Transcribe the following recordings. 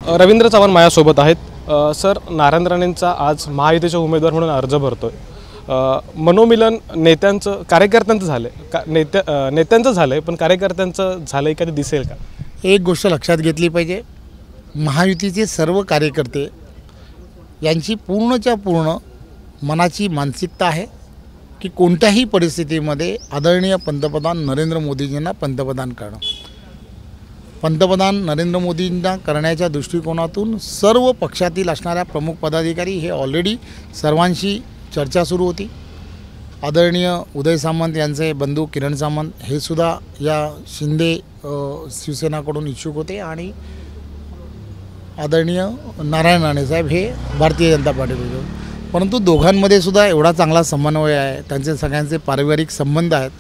रवींद्र चव्हाण माझ्यासोबत आहेत। सर, नारायण राणेंचा आज महायुतीचे उमेदवार म्हणून अर्ज भरतोय। मनोमिलन नेत्यांचं कार्यकर्त्यांचं झालं नेत्यांचं झालंय, पण कार्यकर्त्यांचं झालंय कधी दिसेल का? एक गोष्ट लक्षात घेतली पाहिजे, महायुतीचे सर्व कार्यकर्ते यांची पूर्णच्या पूर्ण मनाची मानसिकता आहे की कोणत्याही परिस्थितीमध्ये आदरणीय पंतप्रधान नरेंद्र मोदीजींना पंतप्रधान करणं। पंतप्रधान नरेंद्र मोदींना करण्याच्या दृष्टिकोनातून सर्व पक्षातील असणाऱ्या प्रमुख पदाधिकारी हे ऑलरेडी सर्वांशी चर्चा सुरू होती। आदरणीय उदय सामंत यांचे बंधू किरण सामंत हे सुद्धा या शिंदे शिवसेनाकडून इच्छुक होते आणि आदरणीय नारायण राणे साहेब हे भारतीय जनता पार्टीकडून, परंतु दोघांमध्ये सुद्धा एवढा चांगला समन्वय आहे, त्यांचे सगळ्यांचे पारिवारिक संबंध आहेत,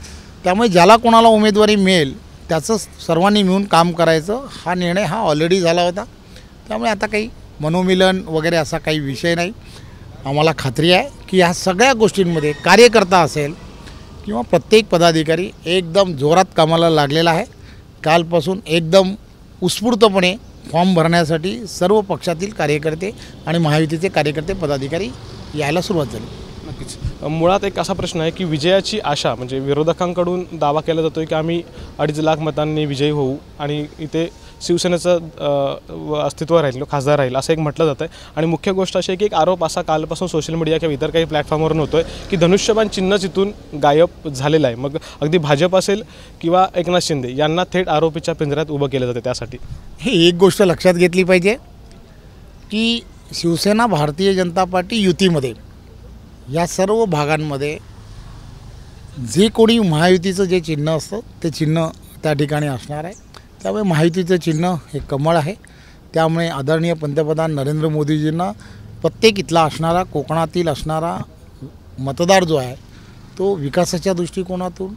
त्यामुळे ज्याला कोणाला उमेदवारी मिळेल त्याचं सर्वांनी मिळून काम करायचं हा निर्णय हा ऑलरेडी झाला होता। त्यामुळे आता काही मनोमिलन वगैरे असा काही विषय नाही। आम्हाला खात्री आहे की ह्या सगळ्या गोष्टींमध्ये कार्यकर्ता असेल किंवा प्रत्येक पदाधिकारी एकदम जोरात कामाला लागलेला आहे। कालपासून एकदम उत्स्फूर्तपणे फॉर्म भरण्यासाठी सर्व पक्षातील कार्यकर्ते आणि महायुतीचे कार्यकर्ते पदाधिकारी यायला सुरुवात झाली। नक्कीच, मुळात एक असा प्रश्न आहे की विजयाची आशा म्हणजे विरोधकांकडून दावा केला जातो की आम्ही 2.5 लाख मतांनी विजयी होऊ आणि इथे शिवसेनेचं अस्तित्व राहील, खासदार राहील असं एक म्हटलं जातं आहे। आणि मुख्य गोष्ट अशी आहे की एक आरोप असा कालपासून सोशल मीडिया किंवा इतर काही प्लॅटफॉर्मवरून होतो आहे की धनुष्यबाण चिन्हच इथून गायब झालेलं आहे। मग अगदी भाजप असेल किंवा एकनाथ शिंदे यांना थेट आरोपीच्या पिंजऱ्यात उभं केलं जातं। त्यासाठी हे एक गोष्ट लक्षात घेतली पाहिजे की शिवसेना भारतीय जनता पार्टी युतीमध्ये या सर्व भागांमध्ये जे कोणी महायुतीचं जे चिन्ह असतं ते चिन्ह त्या ठिकाणी असणार आहे। त्यामुळे महायुतीचं चिन्ह हे कमळ आहे। त्यामुळे आदरणीय पंतप्रधान नरेंद्र मोदीजींना प्रत्येक इथला असणारा कोकणातील असणारा मतदार जो आहे तो विकासाच्या दृष्टिकोनातून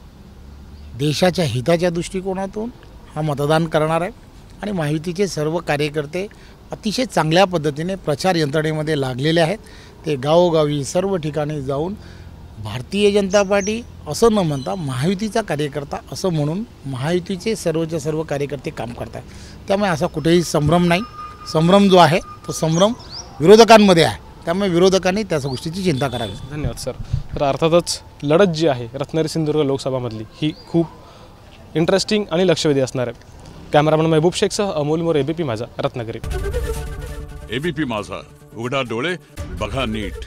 देशाच्या हिताच्या दृष्टिकोनातून हा मतदान करणार आहे। आणि महायुतीचे सर्व कार्यकर्ते अतिशय चांगल्या पद्धतीने प्रचार यंत्रणेमध्ये लागलेले आहेत। ते गावोगावी सर्व ठिकाणी जाऊन भारतीय जनता पार्टी असं न म्हणता महायुतीचा कार्यकर्ता असं म्हणून महायुतीचे सर्वच्या सर्व कार्यकर्ते काम करतात। त्यामुळे असा कुठेही संभ्रम नाही। संभ्रम जो आहे तो संभ्रम विरोधकांमध्ये आहे, त्यामुळे विरोधकांनी त्या गोष्टीची चिंता करावी। धन्यवाद सर। तर अर्थातच लढत जी आहे रत्नागिरी सिंधुदुर्ग लोकसभामधली ही खूप इंटरेस्टिंग आणि लक्षवेधी असणार आहे। कॅमेरामन महबूब शेखसह अमोल मोरे, एबीपी माझा, रत्नागिरी। एबीपी माझा, उघडा डोळे बघा नीट।